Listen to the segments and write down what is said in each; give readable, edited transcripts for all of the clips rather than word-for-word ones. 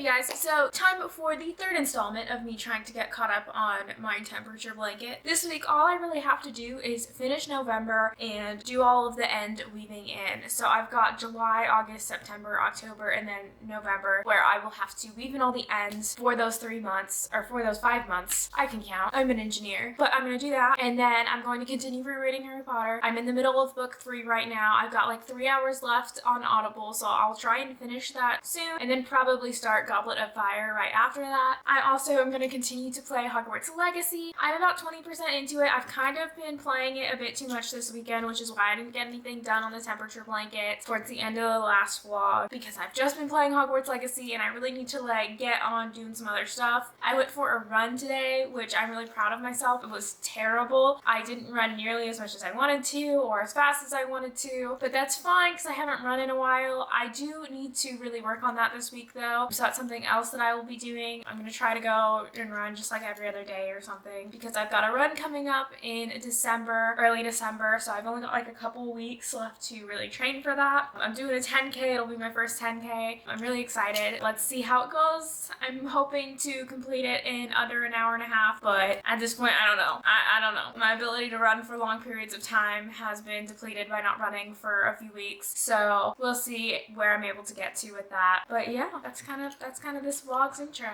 you guys? So time for the third installment of me trying to get caught up on my temperature blanket. This week all I really have to do is finish November and do all of the end weaving in. So I've got July, August, September, October, and then November where I will have to weave in all the ends for those 3 months, or for those 5 months. I can count. I'm an engineer. But I'm going to do that, and then I'm going to continue rereading Harry Potter. I'm in the middle of book 3 right now. I've got like 3 hours left on Audible, so I'll try and finish that soon, and then probably start Goblet of Fire right after that. I also am going to continue to play Hogwarts Legacy. I'm about 20% into it. I've kind of been playing it a bit too much this weekend, which is why I didn't get anything done on the temperature blanket towards the end of the last vlog, because I've just been playing Hogwarts Legacy and I really need to like get on doing some other stuff. I went for a run today, which I'm really proud of myself. It was terrible. I didn't run nearly as much as I wanted to or as fast as I wanted to, but that's fine because I haven't run in a while. I do need to really work on that this week though, so that's something else that I will be doing. I'm gonna try to go and run just like every other day or something, because I've got a run coming up in December, early December, so I've only got like a couple weeks left to really train for that. I'm doing a 10K, it'll be my first 10K. I'm really excited. Let's see how it goes. I'm hoping to complete it in under an hour and a half, but at this point, I don't know. I don't know. My ability to run for long periods of time has been depleted by not running for a few weeks, so we'll see where I'm able to get to with that. But yeah, that's kind of this vlog's intro.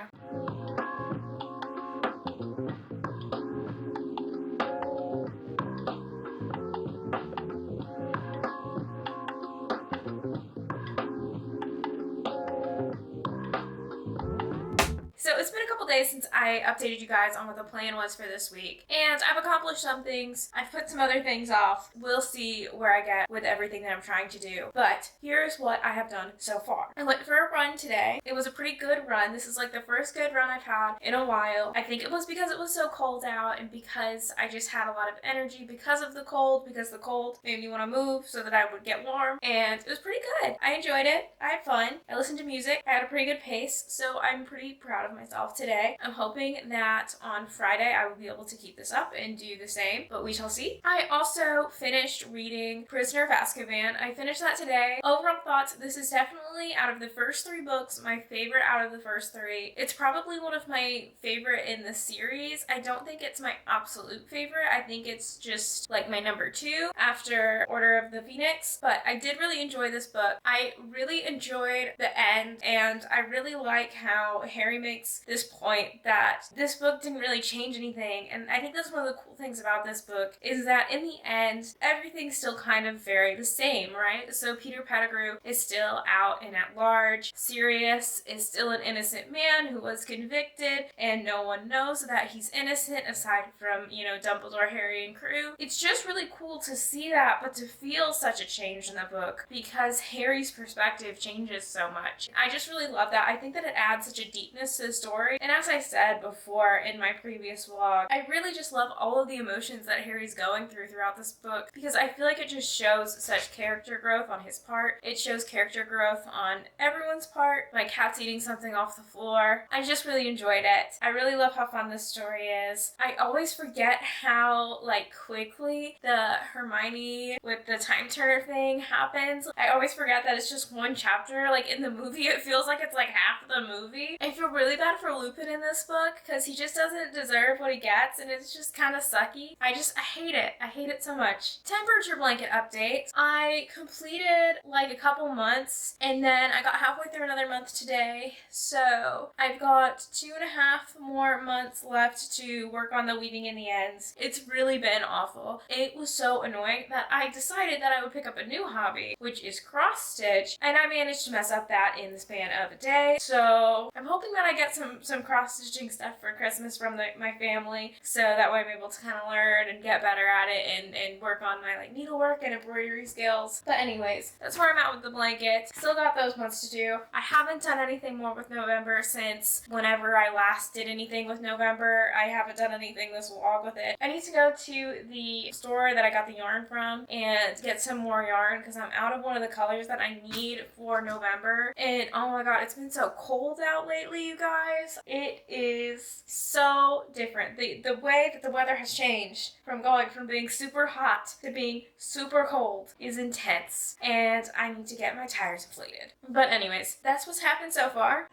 So it's been a couple days since I updated you guys on what the plan was for this week, and I've accomplished some things. I've put some other things off. We'll see where I get with everything that I'm trying to do, but here's what I have done so far. I went for a run today. It was a pretty good run. This is like the first good run I've had in a while. I think it was because it was so cold out and because I just had a lot of energy because of the cold, because the cold made me want to move so that I would get warm, and it was pretty good. I enjoyed it. I had fun. I listened to music. I had a pretty good pace, so I'm pretty proud of myself today. I'm hoping that on Friday I will be able to keep this up and do the same, but we shall see. I also finished reading Prisoner of Azkaban. I finished that today. Overall thoughts, this is definitely, out of the first 3 books, my favorite out of the first 3. It's probably one of my favorite in the series. I don't think it's my absolute favorite. I think it's just like my number 2 after Order of the Phoenix, but I did really enjoy this book. I really enjoyed the end, and I really like how Harry makes this point that this book didn't really change anything, and I think that's one of the cool things about this book, is that in the end everything's still kind of very the same, right? So Peter Pettigrew is still out and at large. Sirius is still an innocent man who was convicted, and no one knows that he's innocent aside from, you know, Dumbledore, Harry, and crew. It's just really cool to see that, but to feel such a change in the book because Harry's perspective changes so much. I just really love that. I think that it adds such a deepness to the story, and as I said before in my previous vlog, I really just love all of the emotions that Harry's going through throughout this book, because I feel like it just shows such character growth on his part. It shows character growth on everyone's part. My cat's eating something off the floor. I just really enjoyed it. I really love how fun this story is. I always forget how like quickly the Hermione with the time turner thing happens. I always forget that it's just one chapter. Like in the movie it feels like it's like half of the movie. I feel really bad for Lupin in this book because he just doesn't deserve what he gets, and it's just kind of sucky. I hate it. I hate it so much. Temperature blanket update. I completed like a couple months, and then I got halfway through another month today, so I've got 2.5 more months left to work on the weaving in the ends. It's really been awful. It was so annoying that I decided that I would pick up a new hobby, which is cross stitch, and I managed to mess up that in the span of a day. So I'm hoping that I get some cross stitching stuff for Christmas from my family, so that way I'm able to kind of learn and get better at it and work on my like needlework and embroidery skills. But anyways, that's where I'm at with the blanket. Still got those months to do. I haven't done anything more with November since whenever I last did anything with November. I haven't done anything this vlog with it. I need to go to the store that I got the yarn from and get some more yarn because I'm out of one of the colors that I need for November. And oh my god, it's been so cold out lately, you guys. It is so different. The way that the weather has changed from going from being super hot to being super cold is intense, and I need to get my tires inflated. But anyways, that's what's happened so far.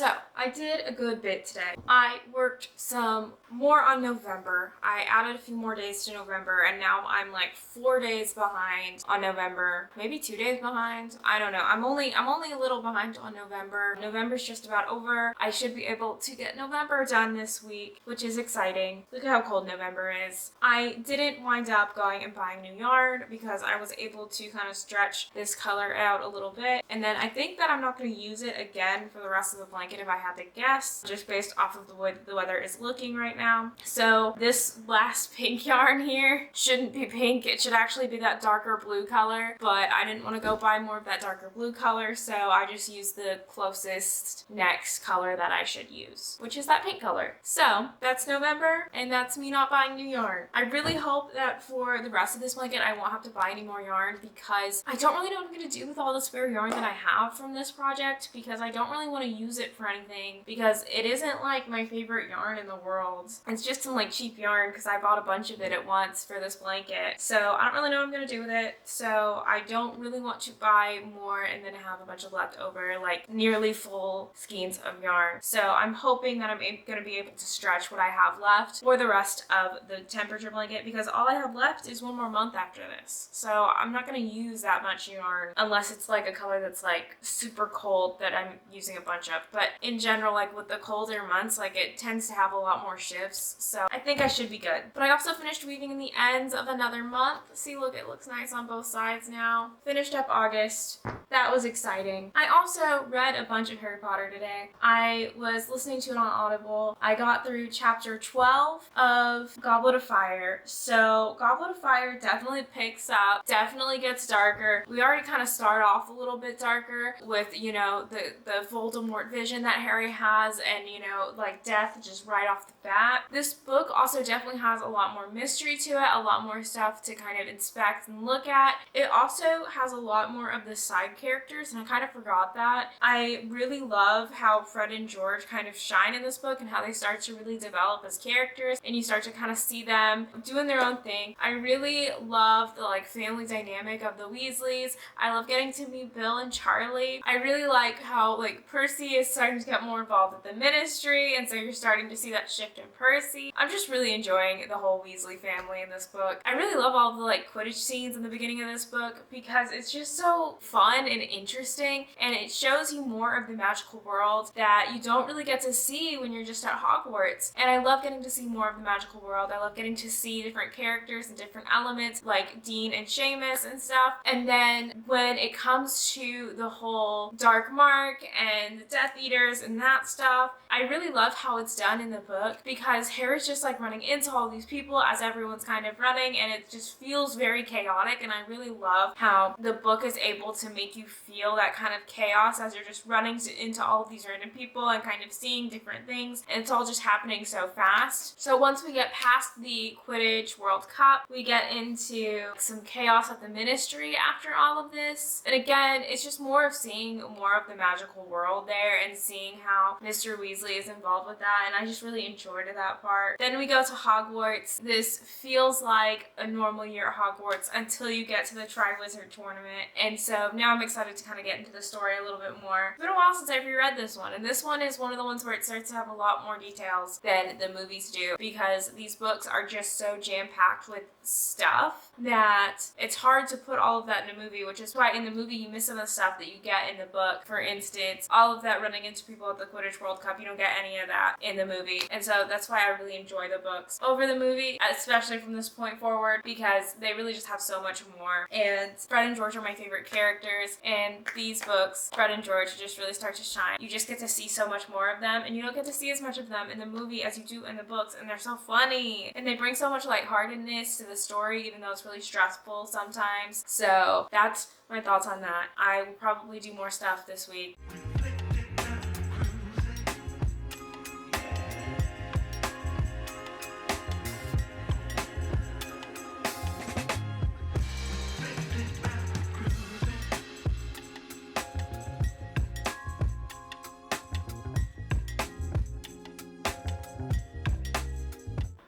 So I did a good bit today. I worked some more on November. I added a few more days to November, and now I'm like 4 days behind on November, maybe 2 days behind. I don't know. I'm only a little behind on November. November's just about over. I should be able to get November done this week, which is exciting. Look at how cold November is. I didn't wind up going and buying new yarn because I was able to kind of stretch this color out a little bit, and then I think that I'm not going to use it again for the rest of the blanket if I had to guess, just based off of the way the weather is looking right now. So this last pink yarn here shouldn't be pink. It should actually be that darker blue color, but I didn't want to go buy more of that darker blue color, so I just used the closest next color that I should use, which is that pink color. So that's November, and that's me not buying new yarn. I really hope that for the rest of this blanket I won't have to buy any more yarn, because I don't really know what I'm going to do with all the spare yarn that I have from this project, because I don't really want to use it for anything, because it isn't like my favorite yarn in the world. It's just some like cheap yarn because I bought a bunch of it at once for this blanket. So I don't really know what I'm going to do with it. So I don't really want to buy more and then have a bunch of leftover, like nearly full skeins of yarn. So I'm hoping that I'm going to be able to stretch what I have left for the rest of the temperature blanket, because all I have left is 1 more month after this. So I'm not going to use that much yarn unless it's like a color that's like super cold that I'm using a bunch of. But in general, like with the colder months, like it tends to have a lot more shifts. So I think I should be good. But I also finished weaving in the ends of another month. See, look, it looks nice on both sides now. Finished up August. That was exciting. I also read a bunch of Harry Potter today. I was listening to it on Audible. I got through chapter 12 of Goblet of Fire. So Goblet of Fire definitely picks up, definitely gets darker. We already kind of start off a little bit darker with, you know, the Voldemort vision that Harry has, and, you know, like death just right off the bat. This book also definitely has a lot more mystery to it, a lot more stuff to kind of inspect and look at. It also has a lot more of the side characters, and I kind of forgot that. I really love how Fred and George kind of shine in this book and how they start to really develop as characters, and you start to kind of see them doing their own thing. I really love the like family dynamic of the Weasleys. I love getting to meet Bill and Charlie. I really like how like Percy is starting to get more involved with the Ministry, and so you're starting to see that shift in Percy. I'm just really enjoying the whole Weasley family in this book. I really love all the like Quidditch scenes in the beginning of this book because it's just so fun and interesting, and it shows you more of the magical world that you don't really get to see when you're just at Hogwarts. And I love getting to see more of the magical world. I love getting to see different characters and different elements like Dean and Seamus and stuff. And then when it comes to the whole Dark Mark and the Death Eaters and that stuff, I really love how it's done in the book, because Harry's just like running into all these people as everyone's kind of running, and it just feels very chaotic. And I really love how the book is able to make you feel that kind of chaos as you're just running into all of these random people and kind of seeing different things, and it's all just happening so fast. So once we get past the Quidditch World Cup, we get into some chaos at the Ministry after all of this. And again, it's just more of seeing more of the magical world there and seeing how Mr. Weasley is involved with that, and I just really enjoyed that part. Then we go to Hogwarts. This feels like a normal year at Hogwarts until you get to the Triwizard Tournament, and so now I'm excited to kind of get into the story a little bit more. It's been a while since I've reread this one, and this one is one of the ones where it starts to have a lot more details than the movies do, because these books are just so jam-packed with stuff that it's hard to put all of that in a movie, which is why in the movie you miss some of the stuff that you get in the book. For instance, all of that running into people at the Quidditch World Cup, you don't get any of that in the movie, and so that's why I really enjoy the books over the movie, especially from this point forward, because they really just have so much more. And Fred and George are my favorite characters, and these books, Fred and George, just really start to shine. You just get to see so much more of them, and you don't get to see as much of them in the movie as you do in the books, and they're so funny, and they bring so much lightheartedness to the story, even though it's really stressful sometimes. So that's my thoughts on that. I will probably do more stuff this week.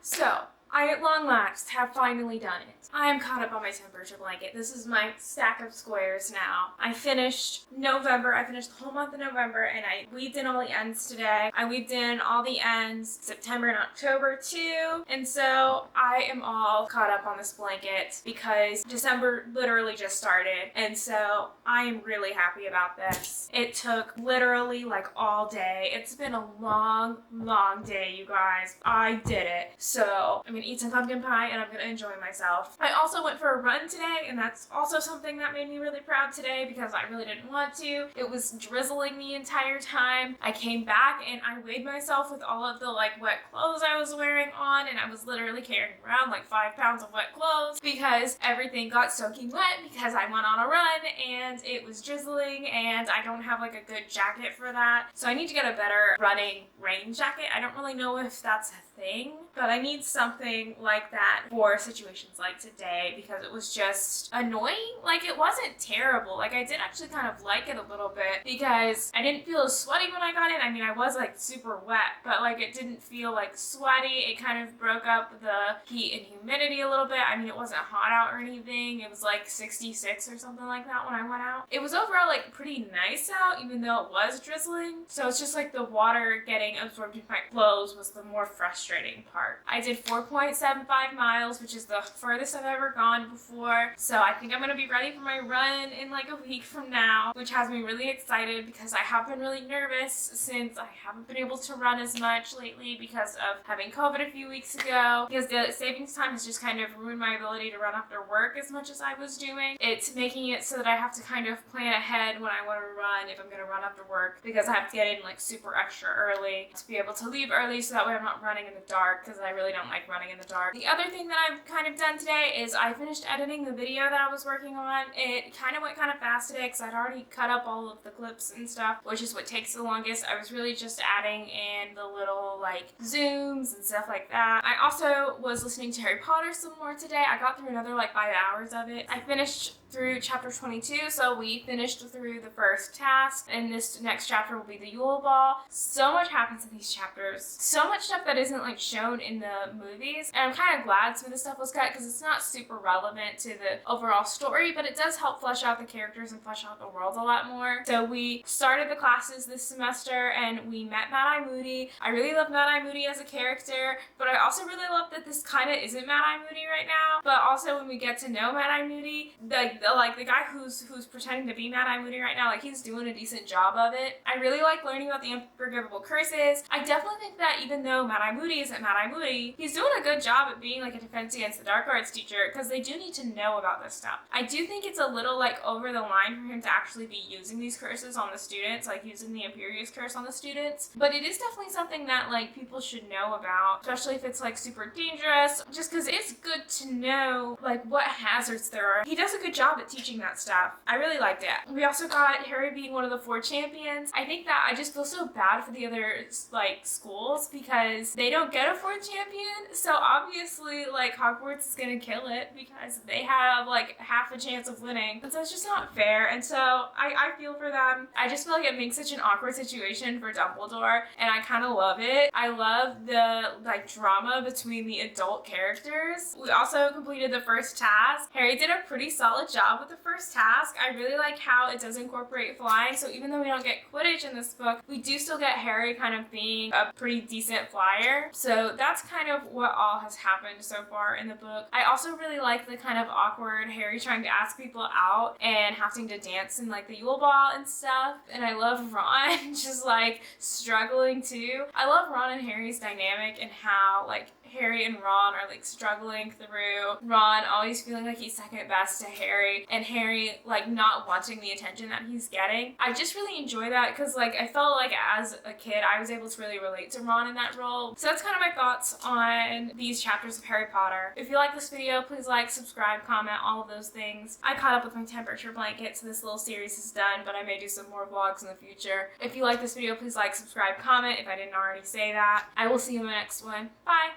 So, I at long last have finally done it. I am caught up on my temperature blanket. This is my stack of squares now. I finished November. I finished the whole month of November, and I weaved in all the ends today. I weaved in all the ends September and October too. And so I am all caught up on this blanket because December literally just started. And so I am really happy about this. It took literally like all day. It's been a long, long day, you guys. I did it. So I'm gonna eat some pumpkin pie and I'm gonna enjoy myself. I also went for a run today, and that's also something that made me really proud today because I really didn't want to. It was drizzling the entire time. I came back and I weighed myself with all of the like wet clothes I was wearing on, and I was literally carrying around like 5 pounds of wet clothes because everything got soaking wet because I went on a run and it was drizzling, and I don't have like a good jacket for that. So I need to get a better running rain jacket. I don't really know if that's a thing, but I need something like that for situations like today because it was just annoying. Like, it wasn't terrible. Like, I did actually kind of like it a little bit because I didn't feel as sweaty when I got in. I mean, I was like super wet, but like it didn't feel like sweaty. It kind of broke up the heat and humidity a little bit. I mean, it wasn't hot out or anything. It was like 66 or something like that when I went out. It was overall like pretty nice out, even though it was drizzling. So it's just like the water getting absorbed into my clothes was the more frustrating part. I did 4.75 miles, which is the furthest I've ever gone before. So I think I'm gonna be ready for my run in like a week from now, which has me really excited because I have been really nervous since I haven't been able to run as much lately because of having COVID a few weeks ago, because the savings time has just kind of ruined my ability to run after work as much as I was doing. It's making it so that I have to kind of plan ahead when I want to run, if I'm going to run after work, because I have to get in like super extra early to be able to leave early so that way I'm not running in the dark, because I really don't like running in the dark. The other thing that I've kind of done today is I finished editing the video that I was working on. It kind of went kind of fast today because I'd already cut up all of the clips and stuff, which is what takes the longest. I was really just adding in the little like zooms and stuff like that. I also was listening to Harry Potter some more today. I got through another like 5 hours of it. I finished through chapter 22, so we finished through the first task, and this next chapter will be the Yule Ball. So much happens in these chapters. So much stuff that isn't like shown in the movies, and I'm kind of glad some of the stuff was cut because it's not super relevant to the overall story, but it does help flesh out the characters and flesh out the world a lot more. So we started the classes this semester and we met Mad-Eye Moody. I really love Mad-Eye Moody as a character, but I also really love that this kind of isn't Mad-Eye Moody right now. But also when we get to know Mad-Eye Moody, the guy who's pretending to be Mad-Eye Moody right now, like he's doing a decent job of it. I really like learning about the unforgivable curses. I definitely think that even though Mad-Eye Moody isn't Mad-Eye Moody, he's doing a good job at being like a defense against the dark arts teacher, because they do need to know about this stuff. I do think it's a little like over the line for him to actually be using these curses on the students, like using the Imperius curse on the students, but it is definitely something that like people should know about, especially if it's like super dangerous, just because it's good to know like what hazards there are. He does a good job at teaching that stuff. I really liked it. We also got Harry being one of the 4 champions. I think that I just feel so bad for the other like schools because they don't get a 4th champion, so obviously like Hogwarts is gonna kill it because they have like half a chance of winning, and so it's just not fair. And so I feel for them. I just feel like it makes such an awkward situation for Dumbledore, and I kind of love it. I love the like drama between the adult characters. We also completed the first task. Harry did a pretty solid job with the first task. I really like how it does incorporate flying, so even though we don't get Quidditch in this book, we do still get Harry kind of being a pretty decent flyer. So that's kind of what all has happened so far in the book. I also really like the kind of awkward Harry trying to ask people out and having to dance in like the Yule Ball and stuff. And I love Ron just like struggling too. I love Ron and Harry's dynamic and how like Harry and Ron are like struggling through. Ron always feeling like he's second best to Harry, and Harry like not wanting the attention that he's getting. I just really enjoy that because like I felt like as a kid I was able to really relate to Ron in that role. So that's kind of my thoughts on these chapters of Harry Potter. If you like this video, please like, subscribe, comment, all of those things. I caught up with my temperature blanket, so this little series is done, but I may do some more vlogs in the future. If you like this video, please like, subscribe, comment if I didn't already say that. I will see you in the next one. Bye!